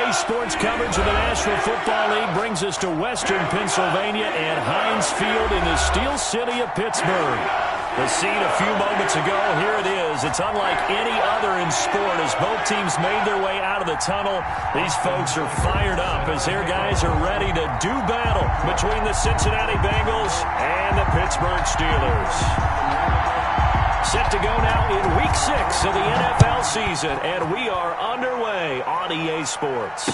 Today's sports coverage of the National Football League brings us to Western Pennsylvania and Heinz Field in the Steel City of Pittsburgh. The scene a few moments ago, here it is. It's unlike any other in sport as both teams made their way out of the tunnel. These folks are fired up as their guys are ready to do battle between the Cincinnati Bengals and the Pittsburgh Steelers. Set to go now in Week 6 of the NFL season, and we are underway on EA Sports.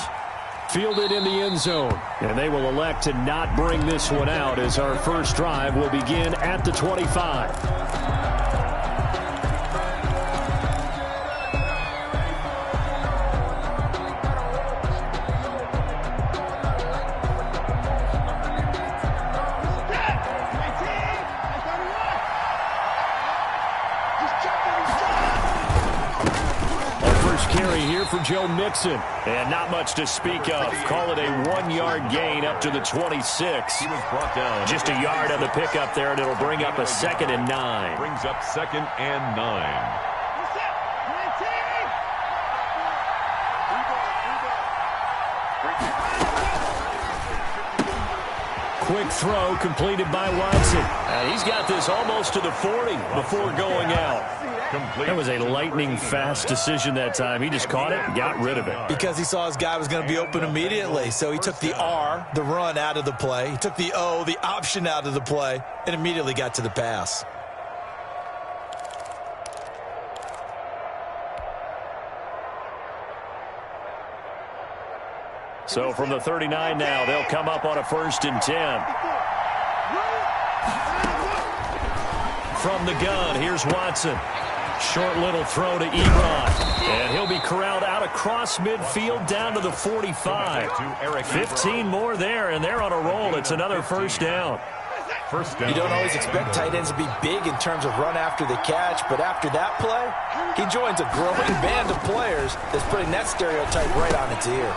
Fielded in the end zone, and they will elect to not bring this one out as our first drive will begin at the 25. For Joe Mixon, and not much to speak of. Call it a 1-yard gain up to the 26. He was brought down. Just a yard on the pickup there, and it'll bring up a 2nd and 9. Brings up 2nd and 9. Quick throw completed by Watson. And he's got this almost to the 40 before going out. That was a lightning-fast decision that time. He just caught it and got rid of it. Because he saw his guy was going to be open immediately. So he took the R, the run, out of the play. He took the O, the option, out of the play, and immediately got to the pass. So from the 39 now, they'll come up on a 1st and 10. From the gun, here's Watson. Short little throw to Ebron. And he'll be corralled out across midfield down to the 45. 15 more there, and they're on a roll. It's another 1st down. You don't always expect tight ends to be big in terms of run after the catch, but after that play, he joins a growing band of players that's putting that stereotype right on its ear.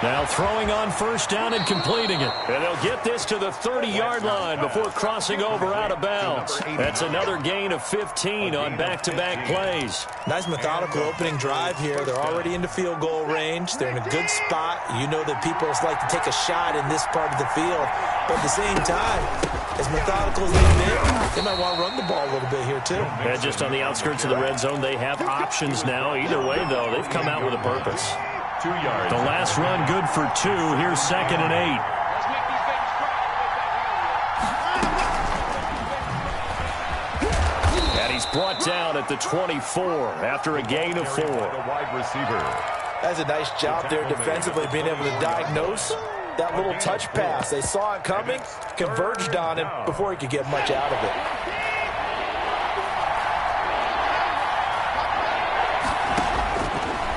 Now throwing on 1st down and completing it. And they'll get this to the 30-yard line before crossing over out of bounds. That's another gain of 15 on back-to-back plays. Nice methodical opening drive here. They're already into field goal range. They're in a good spot. You know that people like to take a shot in this part of the field. But at the same time, as methodical as they've been, they might want to run the ball a little bit here too. And just on the outskirts of the red zone, they have options now. Either way, though, they've come out with a purpose. 2 yards. The last run good for 2. Here's 2nd and 8. And he's brought down at the 24 after a gain of 4. The wide receiver. That's a nice job there defensively, being able to diagnose that little touch pass. They saw it coming, converged on him before he could get much out of it.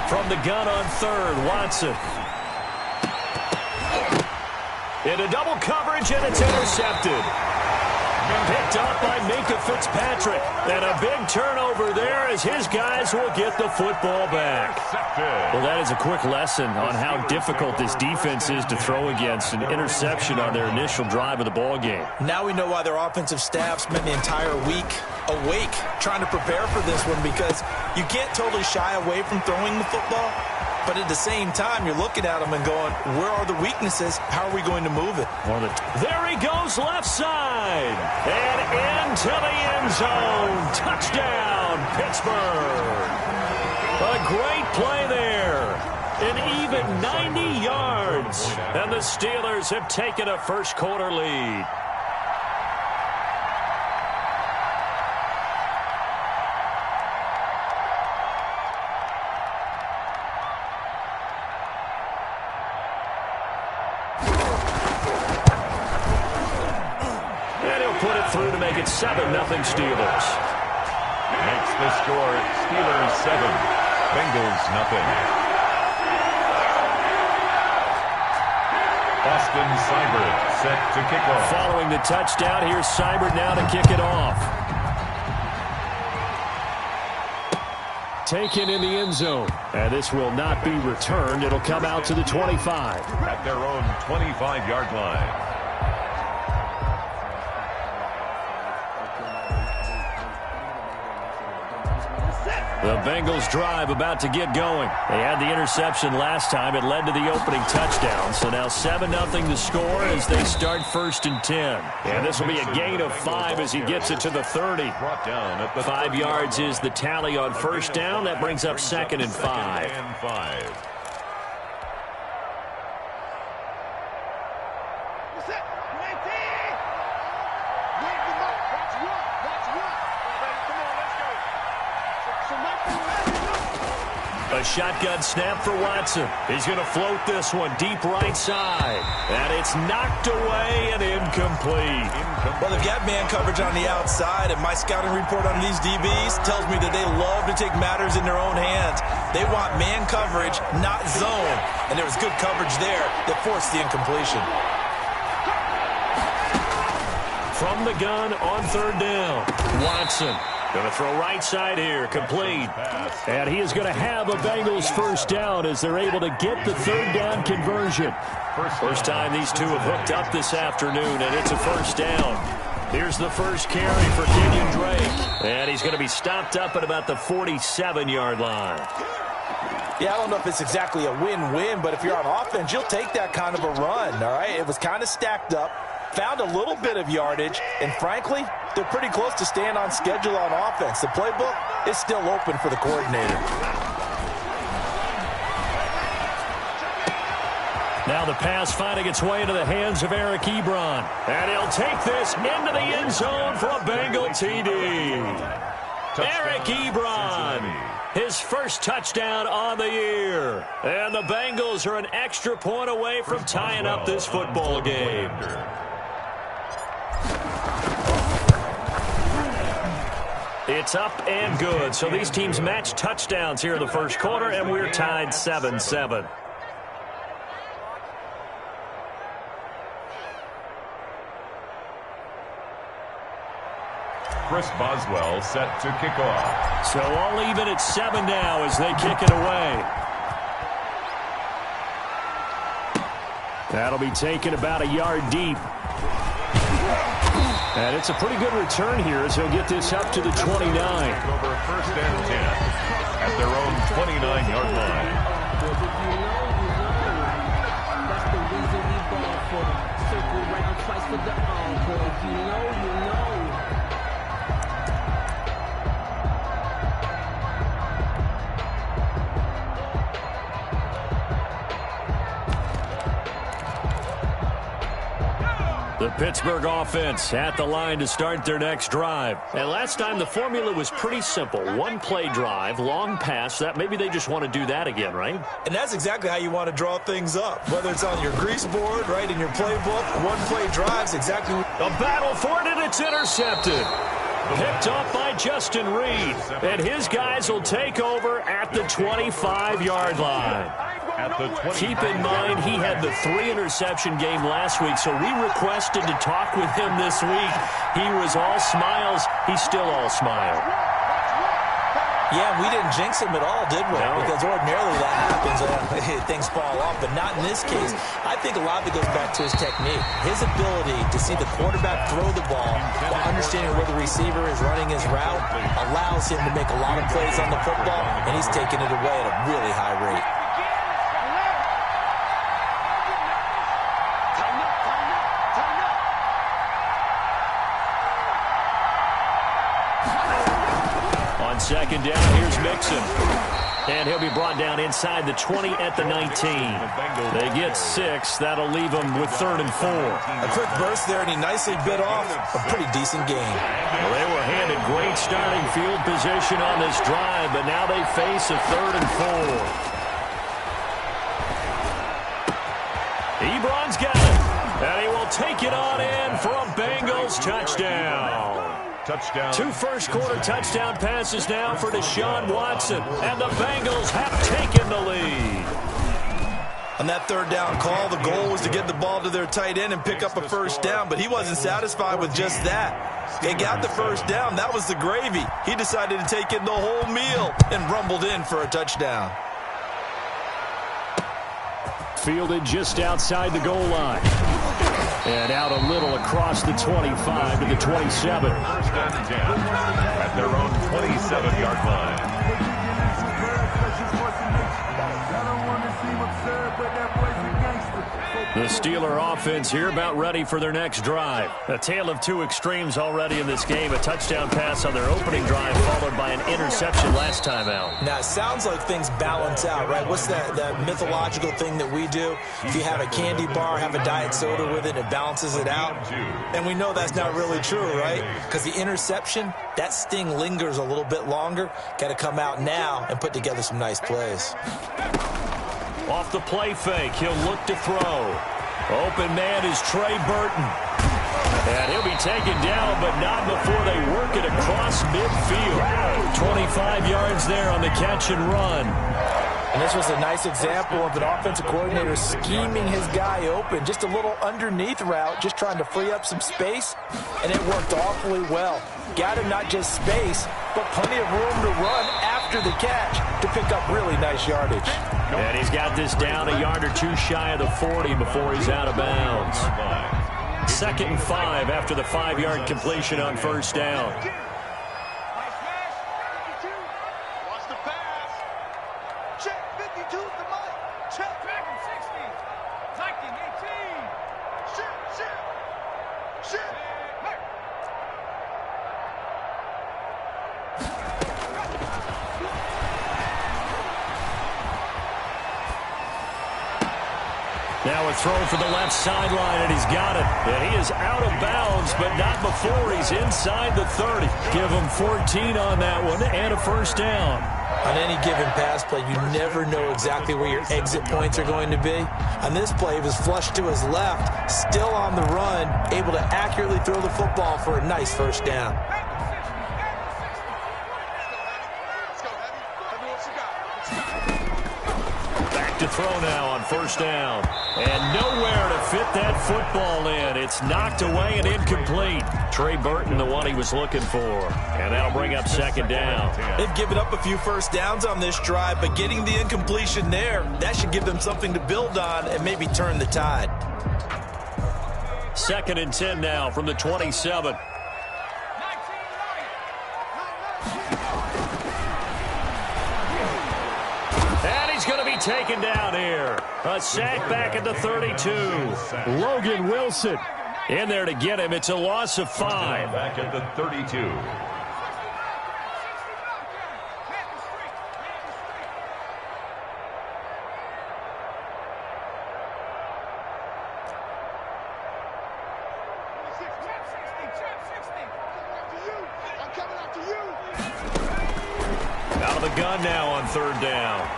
From the gun on 3rd, Watson. Into double coverage, and it's intercepted. Picked up by Minka Fitzpatrick. And a big turnover there as his guys will get the football back. Well, that is a quick lesson on how difficult this defense is to throw against. An interception on their initial drive of the ball game. Now we know why their offensive staff spent the entire week awake trying to prepare for this one, because you can't totally shy away from throwing the football. But at the same time, you're looking at them and going, where are the weaknesses? How are we going to move it? There he goes left side. And into the end zone. Touchdown, Pittsburgh. A great play there. An even 90 yards. And the Steelers have taken a first quarter lead. Through to make it 7-0 Steelers. Makes the score Steelers 7, Bengals 0. Austin Seibert set to kick off. Following the touchdown, here's Seibert now to kick it off. Taken in the end zone. And this will not be returned. It'll come out to the 25. At their own 25-yard line. The The Bengals drive about to get going. They had the interception last time. It led to the opening touchdown. So now 7-0 to score as they start 1st and 10. And this will be a gain of 5 as he gets it to the 30. 5 yards is the tally on 1st down. That brings up 2nd and 5. A shotgun snap for Watson. He's going to float this one deep right side. And it's knocked away and incomplete. Well, they've got man coverage on the outside, and my scouting report on these DBs tells me that they love to take matters in their own hands. They want man coverage, not zone. And there was good coverage there that forced the incompletion. From the gun on 3rd down, Watson. Going to throw right side here, complete. And he is going to have a Bengals 1st down as they're able to get the 3rd down conversion. First time these two have hooked up this afternoon, and it's a 1st down. Here's the first carry for Kenyon Drake. And he's going to be stopped up at about the 47-yard line. Yeah, I don't know if it's exactly a win-win, but if you're on offense, you'll take that kind of a run, all right? It was kind of stacked up. Found a little bit of yardage, and frankly, they're pretty close to staying on schedule on offense. The playbook is still open for the coordinator. Now the pass finding its way into the hands of Eric Ebron. And he'll take this into the end zone for a Bengal TD. Eric Ebron, his first touchdown on the year. And the Bengals are an extra point away from tying up this football game. It's up and good. So these teams match touchdowns here in the first quarter, and we're tied 7-7. Chris Boswell set to kick off. So all even at 7 now as they kick it away. That'll be taken about a yard deep. And it's a pretty good return here as he'll get this up to the 29. Over 1st and 10 at their own 29-yard line. That's the reason we ball for them. Circle round twice for the encore. If you know, you know. The Pittsburgh offense at the line to start their next drive. And last time the formula was pretty simple. One play drive, long pass. That maybe they just want to do that again, right? And that's exactly how you want to draw things up. Whether it's on your grease board, right, in your playbook, one play drives exactly. A battle for it, and it's intercepted. Picked off by Justin Reed. And his guys will take over at the 25-yard line. Keep in mind, he had the 3-interception game last week, so we requested to talk with him this week. He was all smiles. He's still all smile. Yeah, we didn't jinx him at all, did we? No. Because ordinarily that happens. Things fall off, but not in this case. I think a lot of it goes back to his technique. His ability to see the quarterback throw the ball while understanding where the receiver is running his route allows him to make a lot of plays on the football, and he's taking it away at a really high rate. Second down, here's Mixon. And he'll be brought down inside the 20 at the 19. They get 6. That'll leave them with 3rd and 4. A quick burst there, and he nicely bit off a pretty decent game. Well, they were handed great starting field position on this drive, but now they face a 3rd and 4. Ebron's got it. And he will take it on in for a Bengals touchdown. Touchdown. 2 first-quarter touchdown passes now for Deshaun Watson, and the Bengals have taken the lead. On that 3rd down call, the goal was to get the ball to their tight end and pick up a 1st down, but he wasn't satisfied with just that. They got the 1st down. That was the gravy. He decided to take in the whole meal and rumbled in for a touchdown. Fielded just outside the goal line. And out a little across the 25 to the 27. 1st and 10 at their own 27-yard line. The Steeler offense here about ready for their next drive. A tale of two extremes already in this game. A touchdown pass on their opening drive followed by an interception last time out. Now, it sounds like things balance out, right? What's that mythological thing that we do? If you have a candy bar, have a diet soda with it, it balances it out. And we know that's not really true, right? Because the interception, that sting lingers a little bit longer. Got to come out now and put together some nice plays. Off the play fake, he'll look to throw. Open man is Trey Burton. And he'll be taken down, but not before they work it across midfield. 25 yards there on the catch and run. And this was a nice example of an offensive coordinator scheming his guy open. Just a little underneath route, just trying to free up some space, and it worked awfully well. Got him not just space, but plenty of room to run after the catch to pick up really nice yardage. And he's got this down a yard or two shy of the 40 before he's out of bounds. 2nd and 5 after the 5-yard completion on first down. Now a throw for the left sideline, and he's got it. And he is out of bounds, but not before he's inside the 30. Give him 14 on that one and a first down. On any given pass play, you never know exactly where your exit points are going to be. On this play, he was flushed to his left, still on the run, able to accurately throw the football for a nice first down. To throw now on first down. And nowhere to fit that football in. It's knocked away and incomplete. Trey Burton, the one he was looking for. And that'll bring up 2nd down. They've given up a few first downs on this drive, but getting the incompletion there, that should give them something to build on and maybe turn the tide. 2nd and 10 now from the 27. Taken down here. A sack back at the 32. Logan Wilson in there to get him. It's a loss of 5. Back at the 32. Out of the gun now on 3rd down.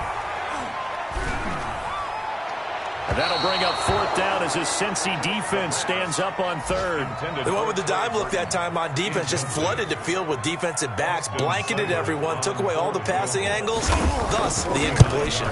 And that'll bring up 4th down as his Cincy defense stands up on 3rd. They went with the dime look that time on defense, just flooded the field with defensive backs, blanketed everyone, took away all the passing angles, thus the incompletion.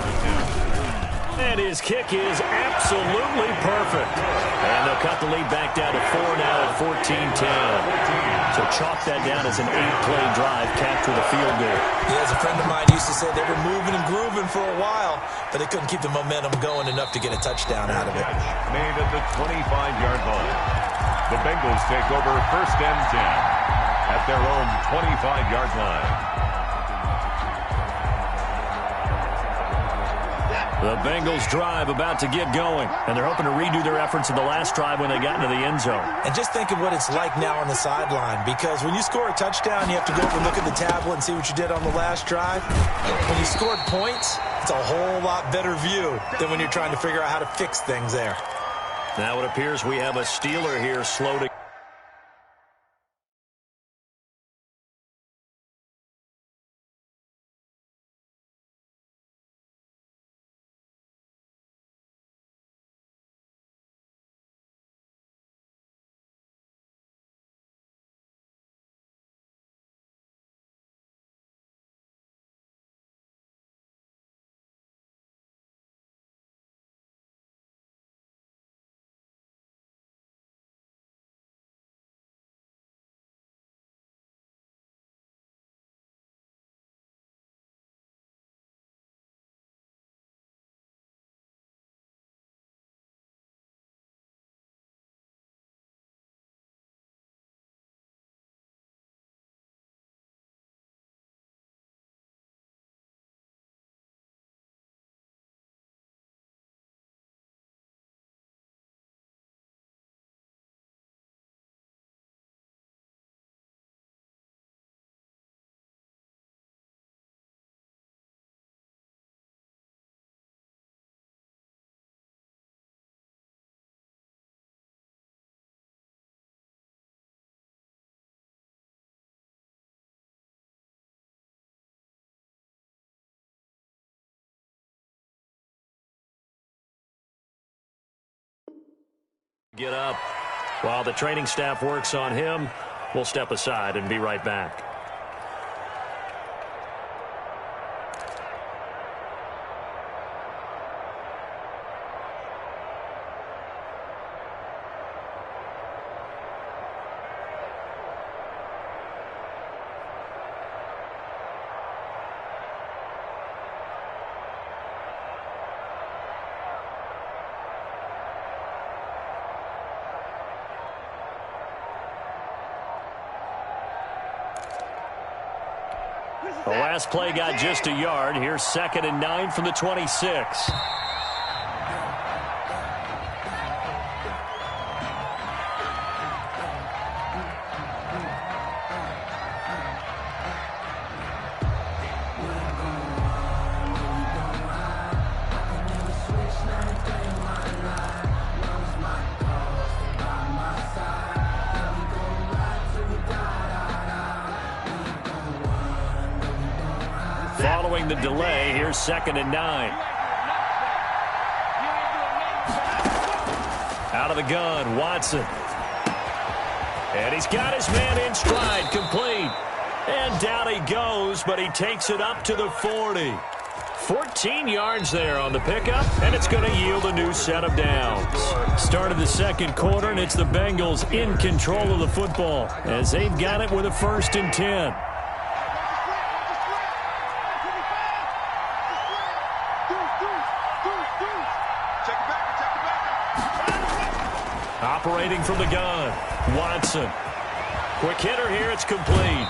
And his kick is absolutely perfect. And they'll cut the lead back down to 4 now at 14-10. So chalk that down as an 8-play drive, capture the field goal. Yeah, as a friend of mine used to say, they were moving and grooving for a while, but they couldn't keep the momentum going enough to get a touchdown out of it. Made at the 25-yard line. The Bengals take over 1st and 10 at their own 25-yard line. The Bengals drive about to get going, and they're hoping to redo their efforts in the last drive when they got into the end zone. And just think of what it's like now on the sideline, because when you score a touchdown, you have to go over and look at the tablet and see what you did on the last drive. When you scored points, it's a whole lot better view than when you're trying to figure out how to fix things there. Now it appears we have a Steeler here slow to Get up. While the training staff works on him, we'll step aside and be right back. The last play got just a yard. Here's 2nd and 9 from the 26. Following the delay, here's 2nd and 9. Out of the gun, Watson. And he's got his man in stride, complete. And down he goes, but he takes it up to the 40. 14 yards there on the pickup, and it's going to yield a new set of downs. Start of the second quarter, and it's the Bengals in control of the football as they've got it with a 1st and 10. Operating from the gun, Watson. Quick hitter here, it's complete.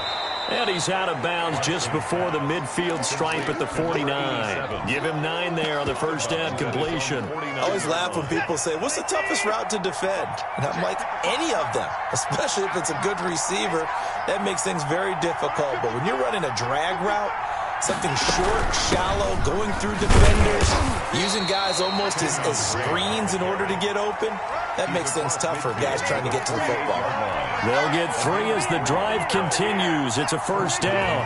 And he's out of bounds just before the midfield stripe at the 49. Give him 9 there on the first down completion. I always laugh when people say, what's the toughest route to defend? And I'm like, any of them, especially if it's a good receiver. That makes things very difficult. But when you're running a drag route, something short, shallow, going through defenders, using guys almost as screens in order to get open, that makes things tough for guys trying to get to the football. They'll get 3 as the drive continues. It's a 1st down.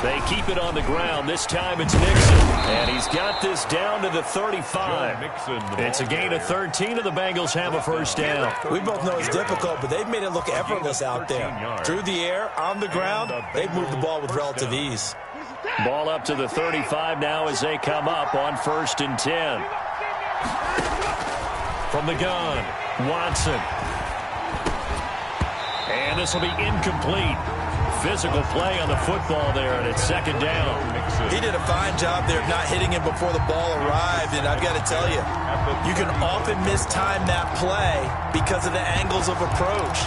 They keep it on the ground. This time it's Nixon. And he's got this down to the 35. It's a gain of 13, and the Bengals have a 1st down. We both know it's difficult, but they've made it look effortless out there. Through the air, on the ground, they've moved the ball with relative ease. Ball up to the 35 now as they come up on 1st and 10. From the gun, Watson. And this will be incomplete. Physical play on the football there, and it's 2nd down. He did a fine job there of not hitting him before the ball arrived, and I've got to tell you, you can often mistime that play because of the angles of approach.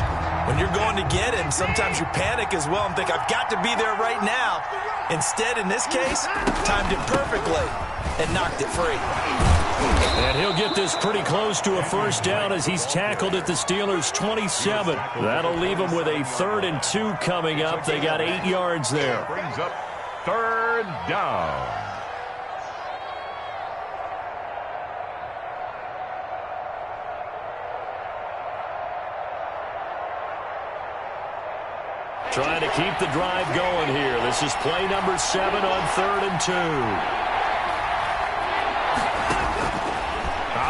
When you're going to get him, sometimes you panic as well and think, I've got to be there right now. Instead, in this case, timed it perfectly and knocked it free. And he'll get this pretty close to a 1st down as he's tackled at the Steelers' 27. That'll leave him with a 3rd and 2 coming up. They got 8 yards there. Brings up 3rd down. Trying to keep the drive going here. This is play number 7 on 3rd and 2.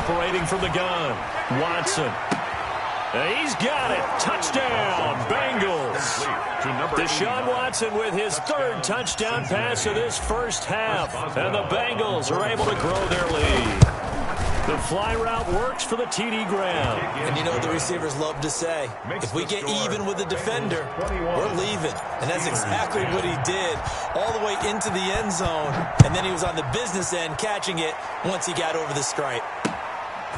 Operating from the gun, Watson. He's got it. Touchdown, Bengals. Deshaun Watson with his 3rd touchdown pass of this first half. And the Bengals are able to grow their lead. The fly route works for the TD Graham. And you know what the receivers love to say? If we get even with the defender, we're leaving. And that's exactly what he did all the way into the end zone. And then he was on the business end catching it once he got over the stripe.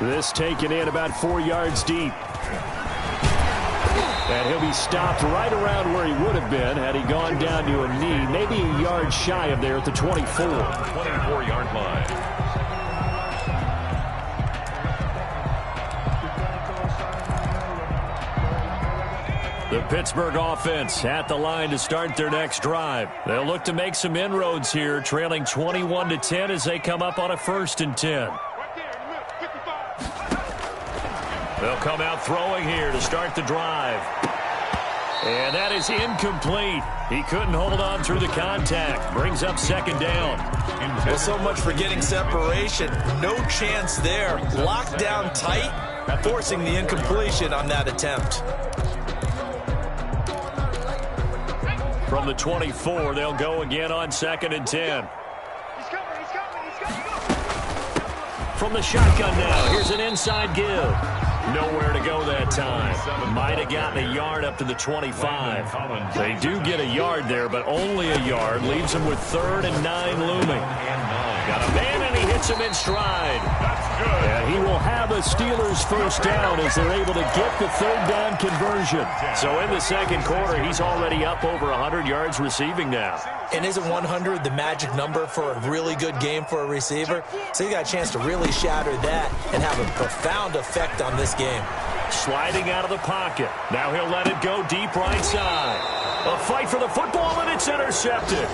This taken in about 4 yards deep. And he'll be stopped right around where he would have been had he gone down to a knee, maybe a yard shy of there at the 24. 24-yard line. The Pittsburgh offense at the line to start their next drive. They'll look to make some inroads here, trailing 21-10 as they come up on a 1st and 10. They'll come out throwing here to start the drive. And that is incomplete. He couldn't hold on through the contact. Brings up second down. Well, so much for getting separation. No chance there. Locked down tight, forcing the incompletion on that attempt. From the 24, they'll go again on 2nd and 10. From the shotgun now, here's an inside give. Nowhere to go that time. Might have gotten a yard up to the 25. They do get a yard there, but only a yard. Leaves them with 3rd and 9 looming. Got a man, and he hits him in stride. And he will have a Steelers first down as they're able to get the 3rd down conversion. So in the second quarter, he's already up over 100 yards receiving now. And isn't 100 the magic number for a really good game for a receiver? So you got a chance to really shatter that and have a profound effect on this game. Sliding out of the pocket. Now he'll let it go deep right side. A fight for the football, and it's intercepted.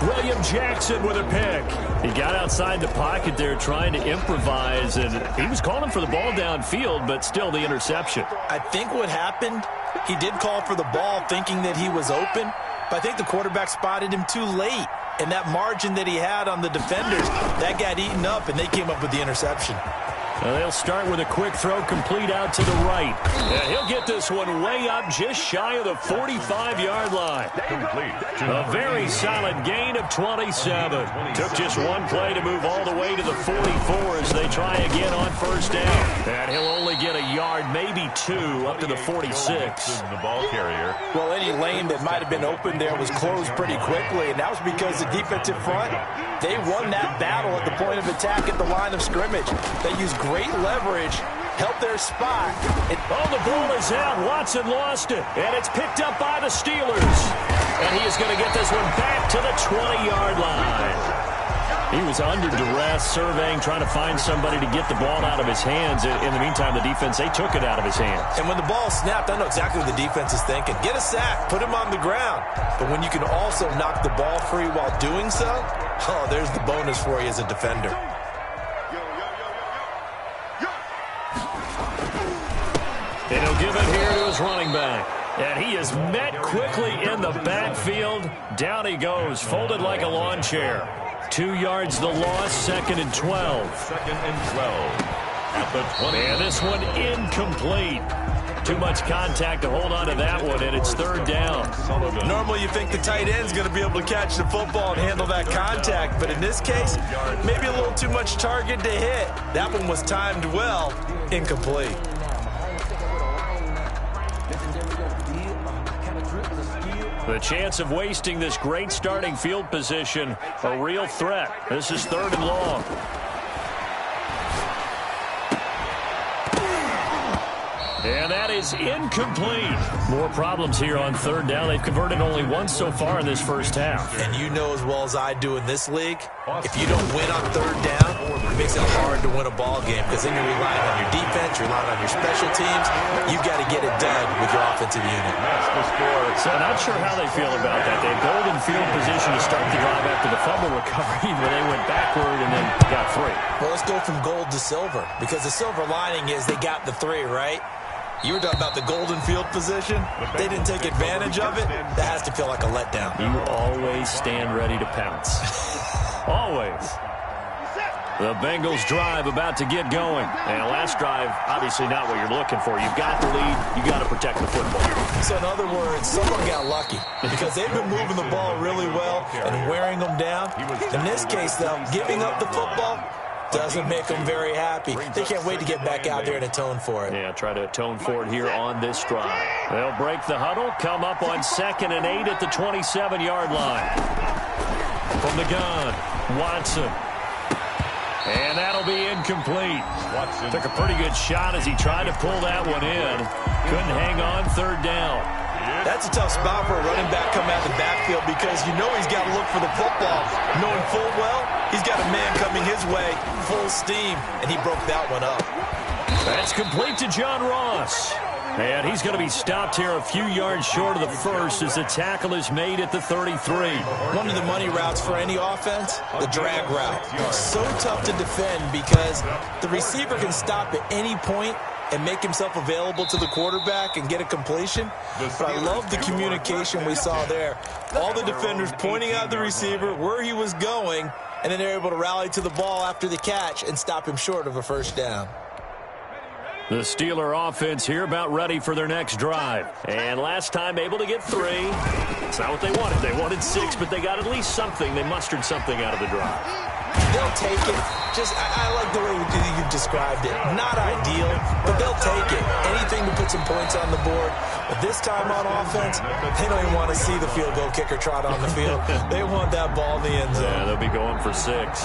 William Jackson with a pick. He got outside the pocket there trying to improvise, and he was calling for the ball downfield, but still the interception. I think what happened, he did call for the ball thinking that he was open, but I think the quarterback spotted him too late. And that margin that he had on the defenders, that got eaten up, and they came up with the interception. They'll start with a quick throw complete out to the right. And he'll get this one way up just shy of the 45-yard line. A very solid gain of 27. Took just one play to move all the way to the 44 as they try again on first down. And he'll only get a yard, maybe 2, up to the 46. The ball carrier. Well, any lane that might have been open there was closed pretty quickly, and that was because the defensive front, they won that battle at the point of attack at the line of scrimmage. They used great leverage, helped their spot. The ball is out. Watson lost it, and it's picked up by the Steelers. And he is going to get this one back to the 20-yard line. He was under duress, surveying, trying to find somebody to get the ball out of his hands. In the meantime, the defense, they took it out of his hands. And when the ball snapped, I know exactly what the defense is thinking. Get a sack, put him on the ground. But when you can also knock the ball free while doing so, oh, there's the bonus for you as a defender. And he'll give it here to his running back. And he is met quickly in the backfield. Down he goes, folded like a lawn chair. 2 yards the loss, 2nd and 12. 2nd and 12. At the 20. And this one incomplete. Too much contact to hold on to that one, and it's 3rd down. Normally you think the tight end's going to be able to catch the football and handle that contact, but in this case, maybe a little too much target to hit. That one was timed well, incomplete. The chance of wasting this great starting field position, a real threat. This is 3rd and long. And that is incomplete. More problems here on 3rd down. They've converted only once so far in this first half. And you know as well as I do in this league, if you don't win on 3rd down, it makes it hard to win a ball game because then you're relying on your defense, you're relying on your special teams. You've got to get it done with your offensive unit. So not sure how they feel about that. They had golden field position to start the drive after the fumble recovery where they went backward and then got 3. Well, let's go from gold to silver because the silver lining is they got the 3, right? You were talking about the golden field position. They didn't take advantage of it. That has to feel like a letdown. You always stand ready to pounce. Always. The Bengals drive about to get going. And last drive, obviously not what you're looking for. You've got the lead. You got to protect the football. So in other words, someone got lucky because they've been moving the ball really well and wearing them down. In this case, though, giving up the football doesn't make them very happy. They can't wait to get back out there and atone for it. Yeah, try to atone for it here on this drive. They'll break the huddle, come up on 2nd and 8 at the 27-yard line. From the gun, Watson. And that'll be incomplete. Watson took a pretty good shot as he tried to pull that one in. Couldn't hang on 3rd down. That's a tough spot for a running back coming out of the backfield because you know he's got to look for the football, knowing full well he's got a man coming his way, full steam, and he broke that one up. That's complete to John Ross. And he's going to be stopped here a few yards short of the first as the tackle is made at the 33. One of the money routes for any offense, the drag route. So tough to defend because the receiver can stop at any point and make himself available to the quarterback and get a completion. But I love the communication we saw there. All the defenders pointing out the receiver where he was going, and then they're able to rally to the ball after the catch and stop him short of a first down. The Steeler offense here about ready for their next drive. And last time able to get 3. It's not what they wanted. They wanted 6, but they got at least something. They mustered something out of the drive. They'll take it. I like the way you described it. Not ideal, but they'll take it. Anything to put some points on the board. But this time on offense, they don't even want to see the field goal kicker trot on the field. They want that ball in the end zone. Yeah, they'll be going for 6.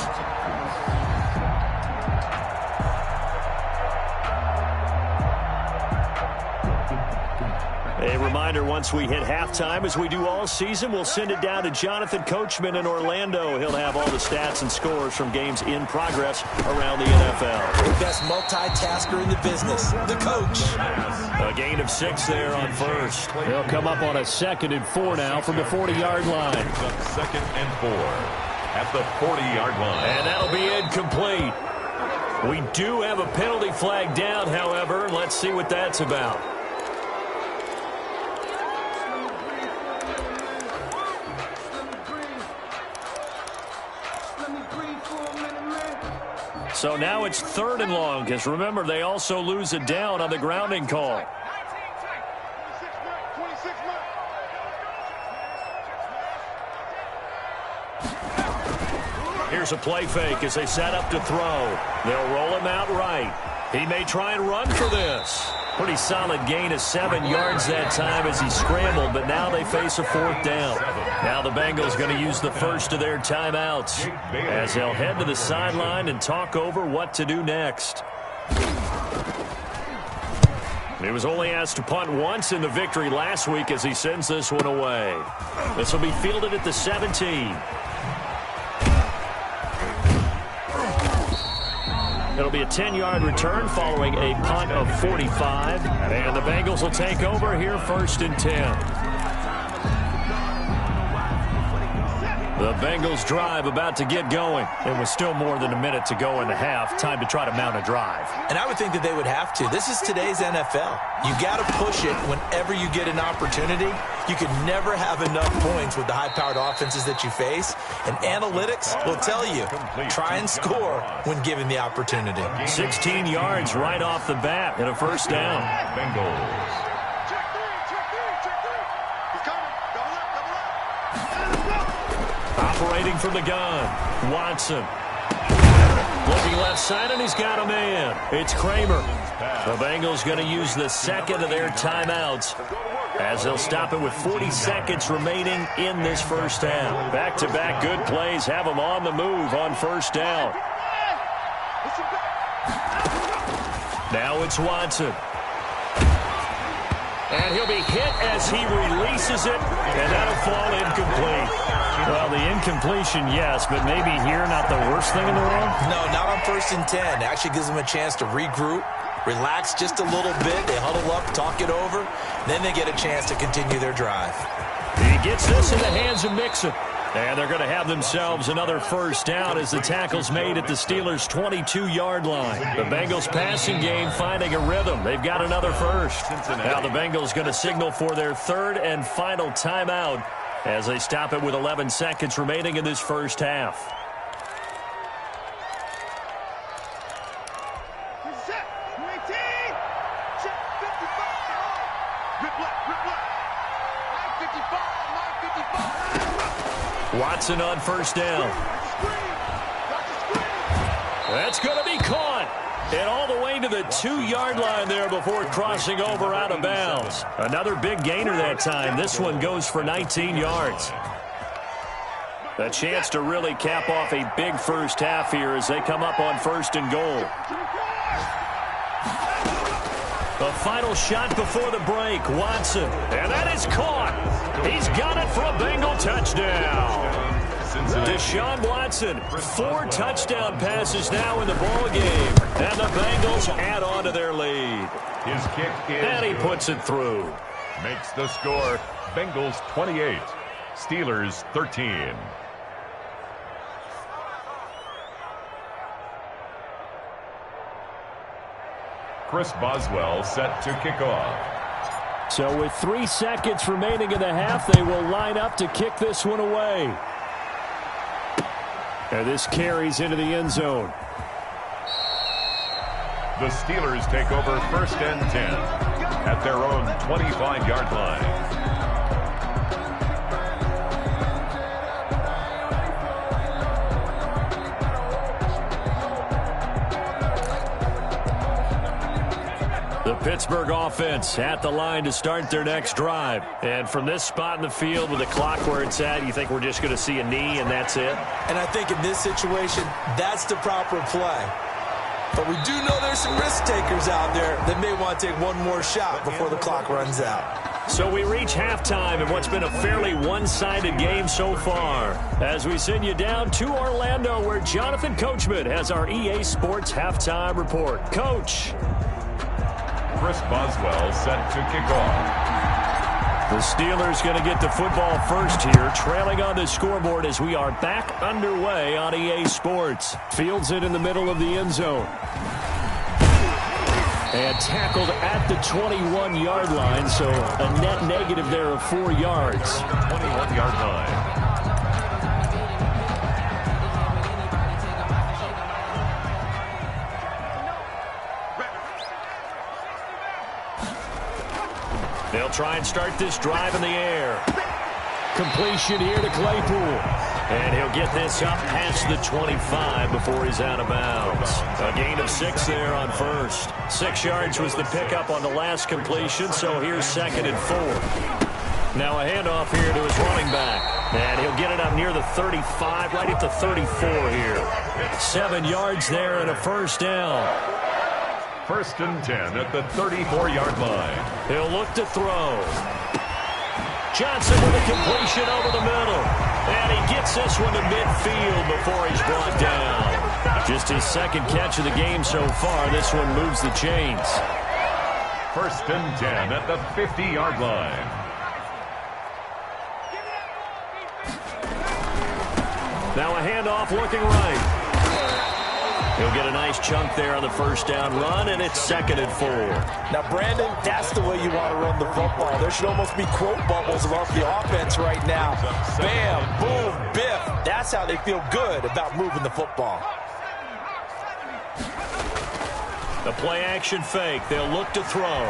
A reminder, once we hit halftime, as we do all season, we'll send it down to Jonathan Coachman in Orlando. He'll have all the stats and scores from games in progress around the NFL. The best multitasker in the business, the coach. A gain of 6 there on first. They'll come up on a 2nd and 4 now from the 40-yard line. 2nd and 4 at the 40-yard line. And that'll be incomplete. We do have a penalty flag down, however. Let's see what that's about. So now it's 3rd and long, because remember, they also lose it down on the grounding call. Here's a play fake as they set up to throw. They'll roll him out right. He may try and run for this. Pretty solid gain of 7 yards that time as he scrambled, but now they face a 4th down. Now the Bengals going to use the first of their timeouts as they'll head to the sideline and talk over what to do next. He was only asked to punt once in the victory last week as he sends this one away. This will be fielded at the 17. It'll be a 10-yard return following a punt of 45. And the Bengals will take over here 1st and 10. The Bengals drive about to get going. It was still more than a minute to go in the half. Time to try to mount a drive. And I would think that they would have to. This is today's NFL. You got to push it whenever you get an opportunity. You can never have enough points with the high-powered offenses that you face. And analytics will tell you, try and score when given the opportunity. 16 yards right off the bat and a first down. Bengals. Operating from the gun, Watson. Looking left side, and he's got a man. It's Kramer. The Bengals going to use the 2nd of their timeouts as they'll stop it with 40 seconds remaining in this first half. Back-to-back good plays have them on the move on first down. Now it's Watson. And he'll be hit as he releases it, and that'll fall incomplete. Well, the incompletion, yes, but maybe here not the worst thing in the world? No, not on 1st and 10. It actually gives them a chance to regroup, relax just a little bit. They huddle up, talk it over. Then they get a chance to continue their drive. He gets this in the hands of Mixon. And they're going to have themselves another first down as the tackle's made at the Steelers' 22-yard line. The Bengals passing game finding a rhythm. They've got another first. Now the Bengals going to signal for their 3rd and final timeout as they stop it with 11 seconds remaining in this first half. Watson on first down. That's going to be caught. And all the way to the 2-yard line there before crossing over out of bounds. Another big gainer that time. This one goes for 19 yards. A chance to really cap off a big first half here as they come up on 1st and goal. The final shot before the break, Watson. And that is caught. He's got it for a Bengal touchdown. Deshaun Watson, 4 touchdown passes now in the ball game. And the Bengals add on to their lead. His kick is and he puts it through. Makes the score Bengals 28, Steelers 13. Chris Boswell set to kick off. So with 3 seconds remaining in the half, they will line up to kick this one away. And this carries into the end zone. The Steelers take over 1st and 10 at their own 25-yard line. The Pittsburgh offense at the line to start their next drive. And from this spot in the field with the clock where it's at, you think we're just going to see a knee and that's it? And I think in this situation, that's the proper play. But we do know there's some risk takers out there that may want to take one more shot before the clock runs out. So we reach halftime in what's been a fairly one-sided game so far. As we send you down to Orlando, where Jonathan Coachman has our EA Sports halftime report. Coach. Chris Boswell set to kick off. The Steelers going to get the football first here, trailing on the scoreboard as we are back underway on EA Sports. Fields it in the middle of the end zone. And tackled at the 21-yard line, so a net negative there of 4 yards. 21-yard line. They'll try and start this drive in the air. Completion here to Claypool. And he'll get this up past the 25 before he's out of bounds. A gain of 6 there on first. 6 yards was the pickup on the last completion, so here's 2nd and 4. Now a handoff here to his running back. And he'll get it up near the 35, right at the 34 here. 7 yards there and a first down. 1st and 10 at the 34-yard line. He'll look to throw. Johnson with a completion over the middle. And he gets this one to midfield before he's brought down. Just his 2nd catch of the game so far. This one moves the chains. 1st and 10 at the 50-yard line. Now a handoff looking right. He'll get a nice chunk there on the first down run, and it's 2nd and 4. Now, Brandon, that's the way you want to run the football. There should almost be quote bubbles about the offense right now. Bam, boom, biff. That's how they feel good about moving the football. The play-action fake. They'll look to throw.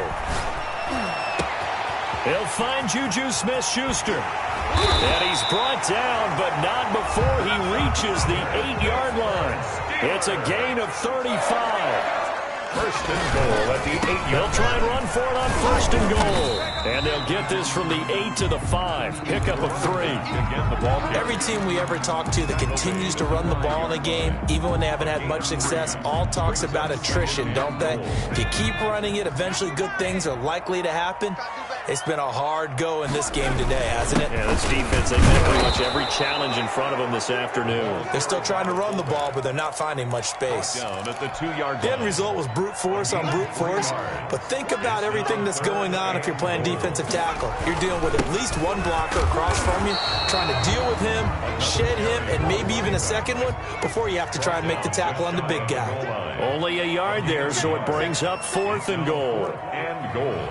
He'll find Juju Smith-Schuster. And he's brought down, but not before he reaches the 8-yard line. It's a gain of 35. 1st and goal at the 8-yard. They'll try and run for it on 1st and goal. And they'll get this from the 8 to the 5. Pickup of 3. Every team we ever talk to that continues to run the ball in a game, even when they haven't had much success, all talks about attrition, don't they? If you keep running it, eventually good things are likely to happen. It's been a hard go in this game today, hasn't it? Yeah, this defense, they've had pretty much every challenge in front of them this afternoon. They're still trying to run the ball, but they're not finding much space. Down at the 2-yard The line. end result was brute force on brute force, but think about everything that's going on if you're playing defensive tackle. You're dealing with at least one blocker across from you, trying to deal with him, shed him, and maybe even a second one before you have to try and make the tackle on the big guy. Only a yard there, so it brings up 4th and goal. And goal.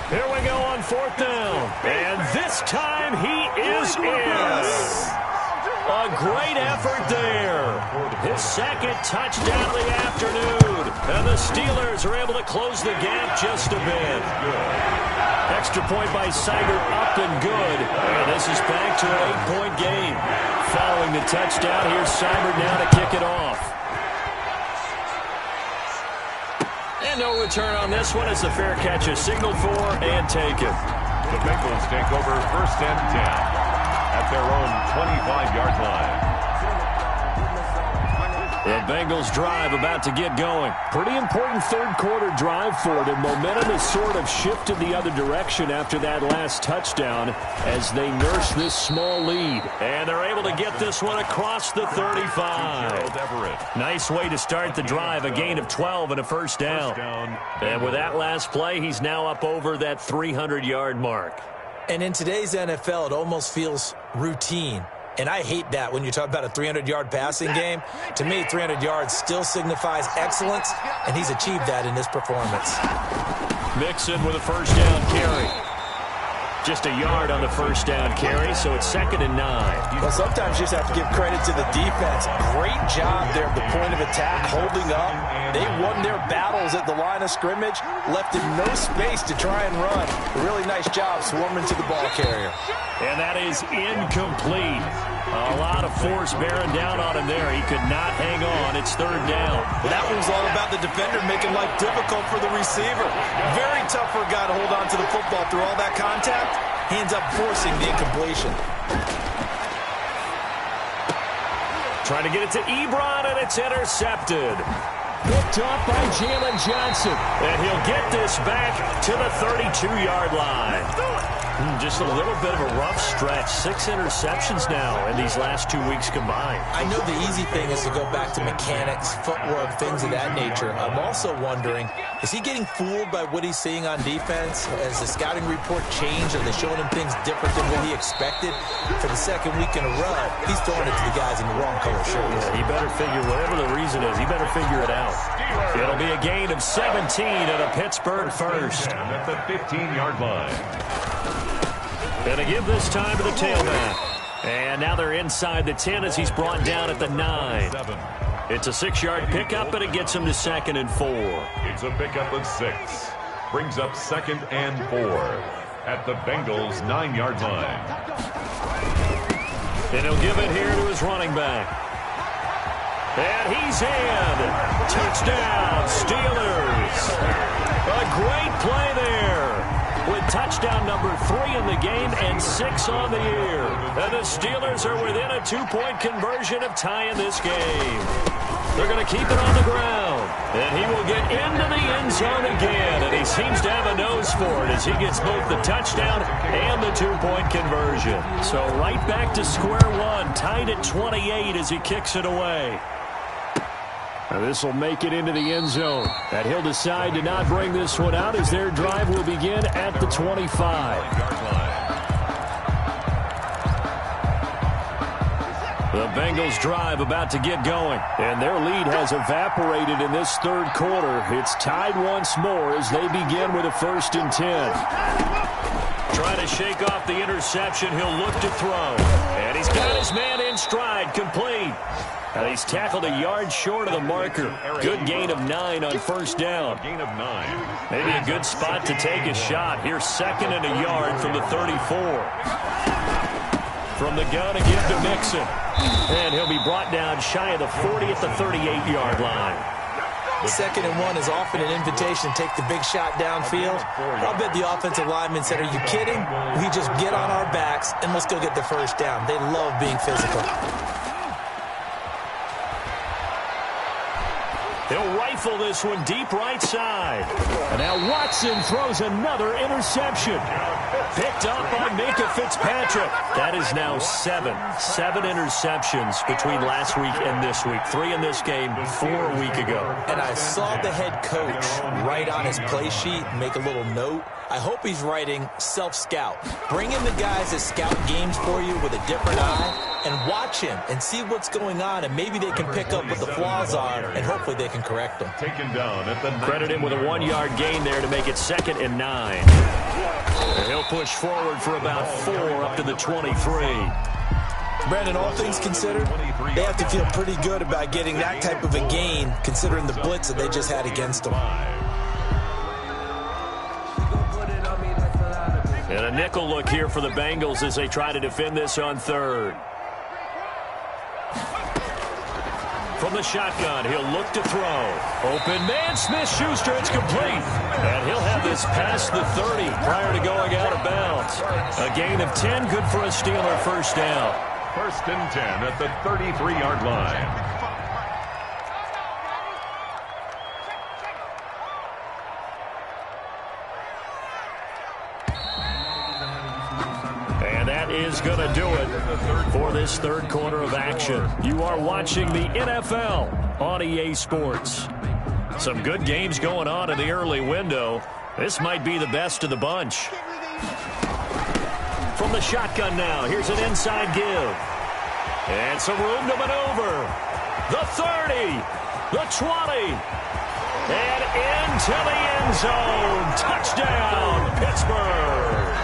Here we go on 4th down. And this time he is in. A great effort there. His 2nd touchdown of the afternoon. And the Steelers are able to close the gap just a bit. Extra point by Siger, up and good. And this is back to an 8-point game. Following the touchdown, here's Siger now to kick it off. And no return on this one. It's a fair catch, a signal for and taken. The Bengals take over 1st and 10 at their own 25-yard line. The Bengals drive about to get going. Pretty important 3rd quarter drive for them. Momentum has sort of shifted the other direction after that last touchdown as they nurse this small lead. And they're able to get this one across the 35. Nice way to start the drive. A gain of 12 and a first down. And with that last play, he's now up over that 300-yard mark. And in today's NFL, it almost feels routine. And I hate that when you talk about a 300-yard passing game. To me, 300 yards still signifies excellence, and he's achieved that in this performance. Mixon with a first down carry. Just a yard on the first down carry, so it's 2nd and 9. Well, sometimes you just have to give credit to the defense. Great job there at the point of attack, holding up. They won their battles at the line of scrimmage, left him no space to try and run. A really nice job swarming to the ball carrier. And that is incomplete. A lot of force bearing down on him there. He could not hang on. It's 3rd down. That was all about the defender making life difficult for the receiver. Very tough for a guy to hold on to the football through all that contact. He ends up forcing the incompletion. Trying to get it to Ebron, and it's intercepted. Picked off by Jalen Johnson. And he'll get this back to the 32-yard line. Just a little bit of a rough stretch. 6 interceptions now in these last 2 weeks combined. I know the easy thing is to go back to mechanics, footwork, things of that nature. I'm also wondering, is he getting fooled by what he's seeing on defense? Has the scouting report changed? Are they showing him things different than what he expected? For the 2nd week in a row, he's throwing it to the guys in the wrong color shirts. Yeah, he better figure, whatever the reason is, he better figure it out. It'll be a gain of 17 and a Pittsburgh first. At the 15-yard line. Going to give this time to the tailback. And now they're inside the 10 as he's brought down at the 9. It's a 6-yard pickup, and it gets him to 2nd and 4. It's a pickup of 6. Brings up 2nd and 4 at the Bengals' 9-yard line. And he'll give it here to his running back. And he's in. Touchdown, Steelers. A great play there. With touchdown number 3 in the game and 6 on the year. And the Steelers are within a 2-point conversion of tying this game. They're going to keep it on the ground. And he will get into the end zone again. And he seems to have a nose for it as he gets both the touchdown and the 2-point conversion. So right back to square one, tied at 28 as he kicks it away. Now this will make it into the end zone. And he'll decide to not bring this one out as their drive will begin at the 25. The Bengals drive about to get going. And their lead has evaporated in this 3rd quarter. It's tied once more as they begin with a 1st and 10. Trying to shake off the interception. He'll look to throw. And he's got his man in stride, complete. And he's tackled a yard short of the marker. Good gain of 9 on 1st down. Gain of 9. Maybe a good spot to take a shot. Here's 2nd and a yard from the 34. From the gun, a give to Mixon. And he'll be brought down shy of the 40 at the 38-yard line. 2nd and 1 is often an invitation to take the big shot downfield. I'll bet the offensive linemen said, are you kidding? We just get on our backs and let's go get the 1st down. They love being physical. He'll rifle this one deep right side. And now Watson throws another interception. Picked up by Minka Fitzpatrick. That is now 7 interceptions between last week and this week. 3 in this game, 4 a week ago. And I saw the head coach write on his play sheet, make a little note. I hope he's writing self-scout. Bring in the guys that scout games for you with a different eye and watch him and see what's going on, and maybe they can pick up what the flaws are, and hopefully they can correct them. Taken down at the credit him with a 1-yard gain there to make it 2nd and 9. And he'll push forward for about 4 up to the 23. Brandon, all things considered, they have to feel pretty good about getting that type of a gain considering the blitz that they just had against them. And a nickel look here for the Bengals as they try to defend this on 3rd. From the shotgun, he'll look to throw. Open man, Smith-Schuster, it's complete. And he'll have this past the 30 prior to going out of bounds. A gain of 10, good for a Steeler 1st down. 1st and 10 at the 33-yard line. Is going to do it for this 3rd quarter of action. You are watching the NFL on EA Sports. Some good games going on in the early window. This might be the best of the bunch. From the shotgun now, here's an inside give. And some room to maneuver. The 30, the 20, and into the end zone. Touchdown, Pittsburgh.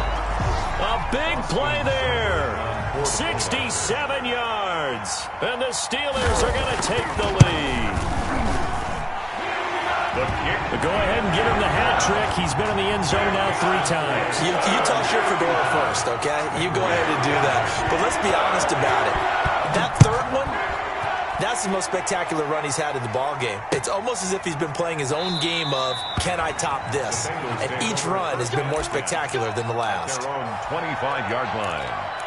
A big play there. 67 yards. And the Steelers are going to take the lead. Go ahead and give him the hat trick. He's been in the end zone now 3 times. You toss your fedora first, okay? You go ahead and do that. But let's be honest about it. That third one, that's the most spectacular run he's had in the ballgame. It's almost as if he's been playing his own game of, can I top this? And each run has been more spectacular than the last. Their own 25-yard line.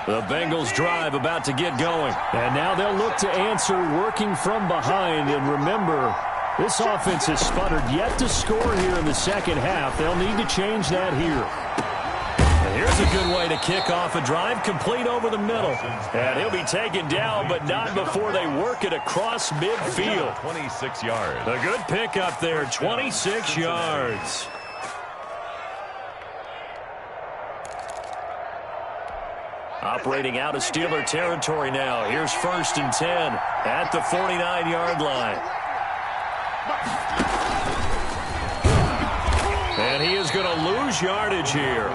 The Bengals drive about to get going. And now they'll look to answer working from behind. And remember, this offense has sputtered yet to score here in the second half. They'll need to change that here. And here's a good way to kick off a drive, complete over the middle. And he'll be taken down, but not before they work it across midfield. 26 yards. A good pickup there, 26 yards. Operating out of Steeler territory now. Here's 1st and 10 at the 49-yard line. And he is going to lose yardage here.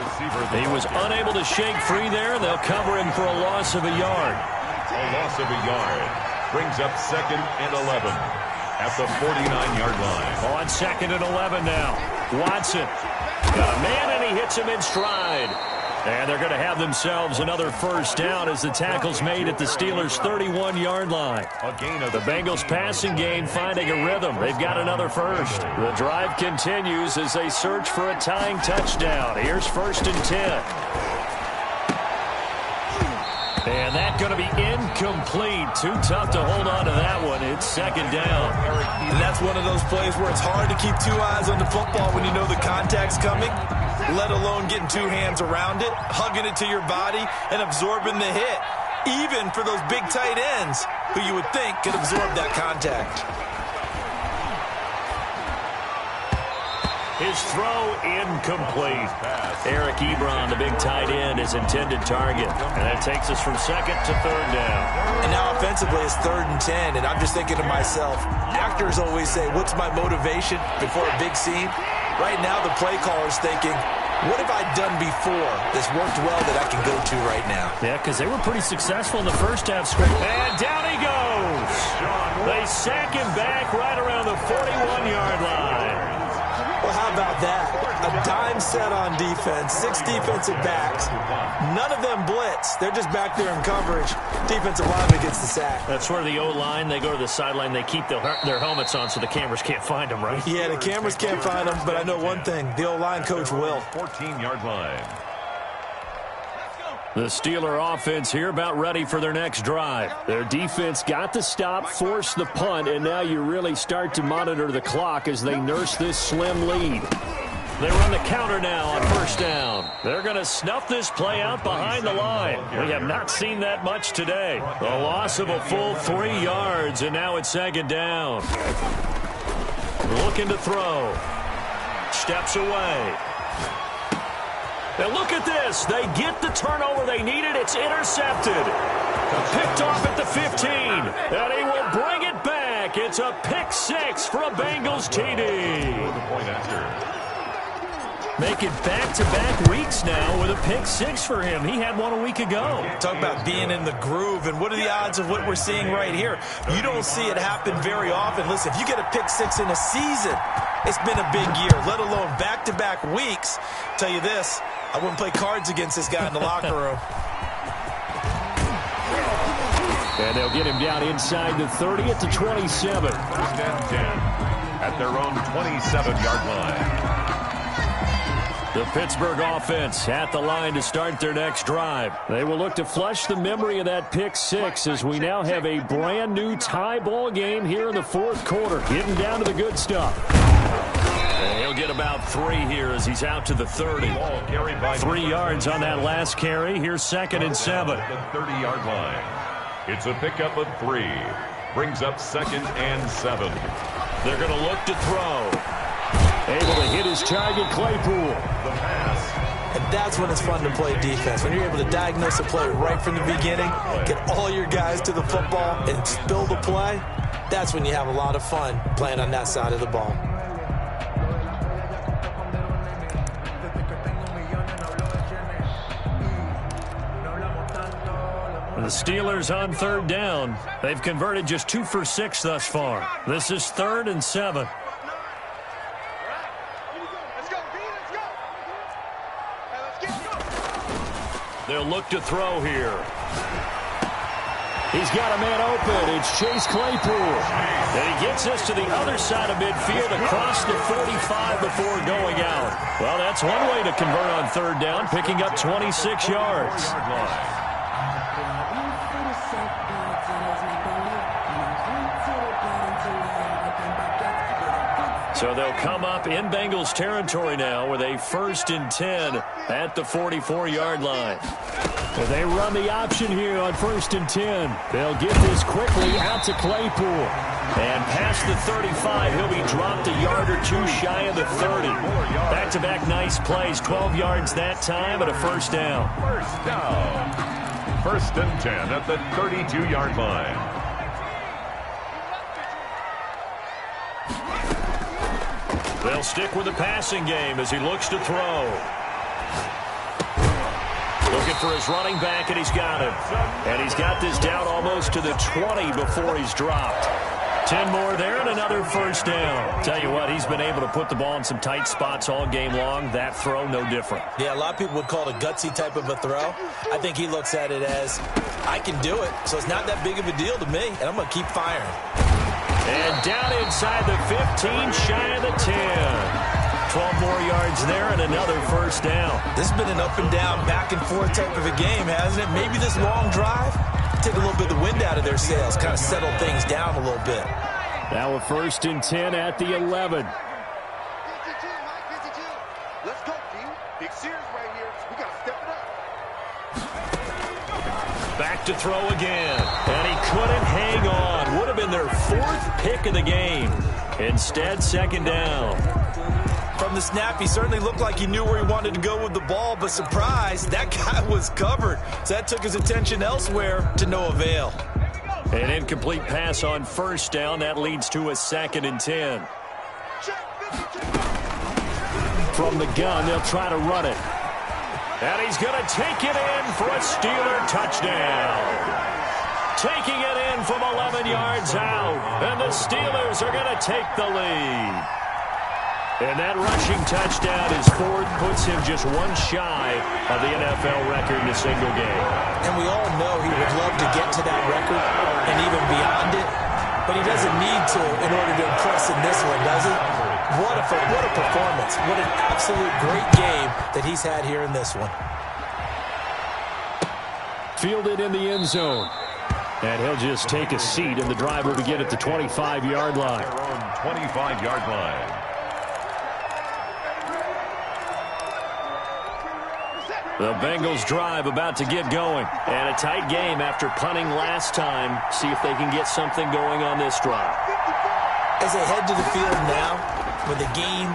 He was unable to shake free there. They'll cover him for a loss of a yard. A loss of a yard brings up 2nd and 11 at the 49-yard line. On 2nd and 11 now. Watson got a man, and he hits him in stride. And they're going to have themselves another first down as the tackle's made at the Steelers' 31-yard line. The Bengals passing game finding a rhythm. They've got another first. The drive continues as they search for a tying touchdown. Here's 1st and 10. And that's going to be incomplete. Too tough to hold on to that one. It's 2nd down. And that's one of those plays where it's hard to keep 2 eyes on the football when you know the contact's coming, let alone getting 2 hands around it, hugging it to your body, and absorbing the hit, even for those big tight ends who you would think could absorb that contact. His throw incomplete. Eric Ebron, the big tight end, his intended target. And that takes us from 2nd to 3rd down. And now offensively it's 3rd and 10, and I'm just thinking to myself, actors always say, what's my motivation before a big scene? Right now the play caller's thinking, what have I done before that's worked well that I can go to right now? Yeah, because they were pretty successful in the first half script. And down he goes. They sack him back right around the 41-yard line. Well, how about that? A dime set on defense, 6 defensive backs. None of them blitz. They're just back there in coverage. Defensive lineman gets the sack. That's where the O-line, they go to the sideline, they keep their helmets on so the cameras can't find them, right? Yeah, the cameras can't find them, but I know one thing. The O-line coach will. 14-yard line. The Steeler offense here about ready for their next drive. Their defense got the stop, forced the punt, and now you really start to monitor the clock as they nurse this slim lead. They run the counter now on 1st down. They're going to snuff this play out behind the line. We have not seen that much today. A loss of a full 3 yards, and now it's 2nd down. Looking to throw. Steps away. Now look at this. They get the turnover they needed. It's intercepted. Picked off at the 15. And he will bring it back. It's a pick 6 for a Bengals TD. Making back-to-back weeks now with a pick 6 for him. He had one a week ago. Talk about being in the groove, and what are the odds of what we're seeing right here? You don't see it happen very often. Listen, if you get a pick 6 in a season, it's been a big year, let alone back-to-back weeks. Tell you this, I wouldn't play cards against this guy in the locker room. And they'll get him down inside the 30 at the 27. 1st and 10 at their own 27-yard line. The Pittsburgh offense at the line to start their next drive. They will look to flush the memory of that pick 6 as we now have a brand new tie ball game here in the 4th quarter. Getting down to the good stuff. And he'll get about 3 here as he's out to the 30. 3 yards on that last carry. Here's 2nd and 7. The 30-yard line. It's a pickup of 3. Brings up 2nd and 7. They're going to look to throw. Able to hit his target, Claypool. The pass. And that's when it's fun to play defense. When you're able to diagnose a play right from the beginning, get all your guys to the football, and spill the play, that's when you have a lot of fun playing on that side of the ball. The Steelers on third down. They've converted just 2 for 6 thus far. This is 3rd and 7. They'll look to throw here. He's got a man open. It's Chase Claypool. And he gets us to the other side of midfield across the 45 before going out. Well, that's one way to convert on third down, picking up 26 yards. So they'll come up in Bengals territory now with a 1st and 10 at the 44-yard line. Well, they run the option here on 1st and 10. They'll get this quickly out to Claypool. And past the 35, he'll be dropped a yard or two shy of the 30. Back-to-back nice plays, 12 yards that time and a 1st down. 1st down. 1st and 10 at the 32-yard line. They'll stick with the passing game as he looks to throw. Looking for his running back, and he's got him. And he's got this down almost to the 20 before he's dropped. 10 more there and another 1st down. Tell you what, he's been able to put the ball in some tight spots all game long. That throw, no different. Yeah, a lot of people would call it a gutsy type of a throw. I think he looks at it as, I can do it, so it's not that big of a deal to me, and I'm going to keep firing. And down inside the 15, shy of the 10. 12 more yards there and another 1st down. This has been an up and down, back and forth type of a game, hasn't it? Maybe this long drive, take a little bit of the wind out of their sails, kind of settle things down a little bit. Now a 1st and 10 at the 11. Let's go, team. Big series right here. We got to step it up. Back to throw again. And he couldn't hang on. Would have been their 4th pick of the game. Instead, 2nd down. From the snap, he certainly looked like he knew where he wanted to go with the ball, but surprise, that guy was covered. So that took his attention elsewhere to no avail. An incomplete pass on 1st down. That leads to a 2nd and 10. From the gun, they'll try to run it. And he's going to take it in for a Steeler touchdown. Taking it in from 11 yards out. And the Steelers are going to take the lead. And that rushing touchdown is 4th, puts him just one shy of the NFL record in a single game. And we all know he would love to get to that record and even beyond it, but he doesn't need to in order to impress in this one, does he? What a performance. What an absolute great game that he's had here in this one. Fielded in the end zone. And he'll just take a seat, and the drive will begin at the 25-yard line. Their own 25-yard line. The Bengals drive about to get going. And a tight game after punting last time. See if they can get something going on this drive. As they head to the field now, with the game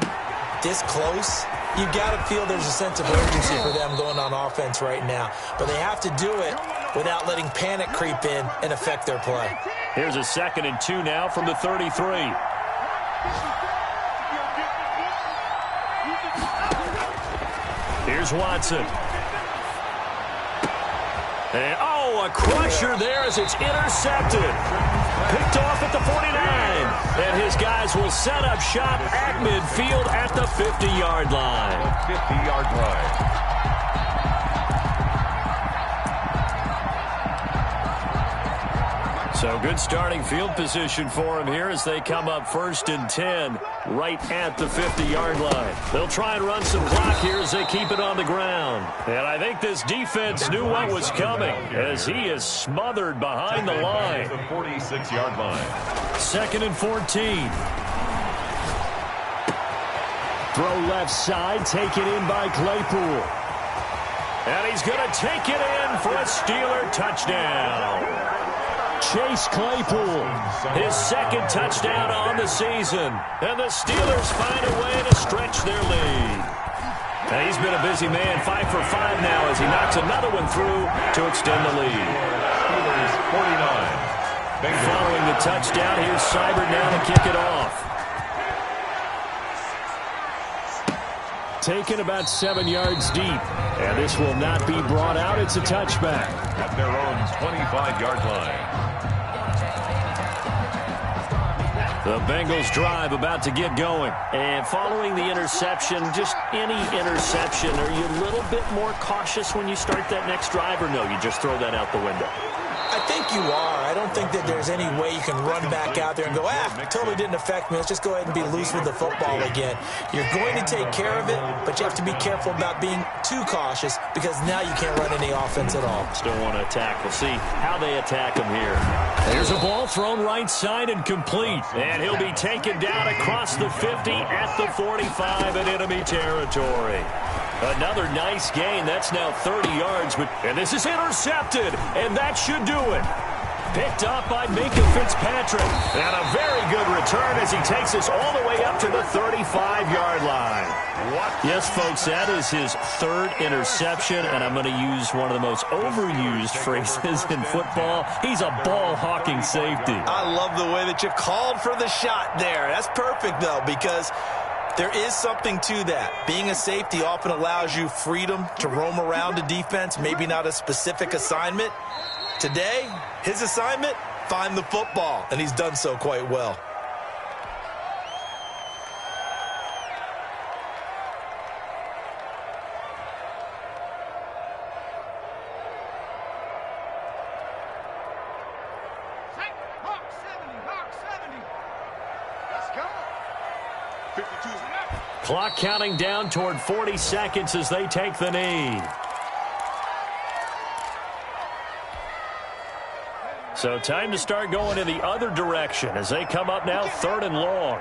this close, you've got to feel there's a sense of urgency for them going on offense right now. But they have to do it without letting panic creep in and affect their play. Here's a 2nd and 2 now from the 33. Here's Watson. And, a crusher there as it's intercepted. Picked off at the 49. And his guys will set up shop at midfield at the 50-yard line. 50-yard line. So good starting field position for him here as they come up 1st and 10 right at the 50-yard line. They'll try and run some clock here as they keep it on the ground. And I think this defense knew what was coming as he is smothered behind the line. The 46-yard line. 2nd and 14. Throw left side, taken in by Claypool. And he's going to take it in for a Steeler touchdown. Chase Claypool, his second touchdown on the season. And the Steelers find a way to stretch their lead. Now, he's been a busy man, 5 for 5 now as he knocks another one through to extend the lead. Steelers 49. Following the touchdown, here's Seibert now to kick it off. Taken about 7 yards deep. And this will not be brought out. It's a touchback. At their own 25-yard line. The Bengals drive about to get going. And following the interception, just any interception, are you a little bit more cautious when you start that next drive, or no, you just throw that out the window? I think you are. I don't think that there's any way you can run back out there and go, totally didn't affect me. Let's just go ahead and be loose with the football again. You're going to take care of it, but you have to be careful about being too cautious because now you can't run any offense at all. Still want to attack. We'll see how they attack him here. There's a ball thrown right side and complete. And he'll be taken down across the 50 at the 45 in enemy territory. Another nice gain. That's now 30 yards. And this is intercepted. And that should do it. Picked up by Minkah Fitzpatrick. And a very good return as he takes us all the way up to the 35-yard line. What? Yes, folks, that is his third interception. And I'm going to use one of the most overused phrases in football. He's a ball-hawking safety. I love the way that you called for the shot there. That's perfect, though, because there is something to that. Being a safety often allows you freedom to roam around a defense, maybe not a specific assignment. Today, his assignment, find the football, and he's done so quite well. Clock counting down toward 40 seconds as they take the knee. So time to start going in the other direction as they come up now 3rd and long.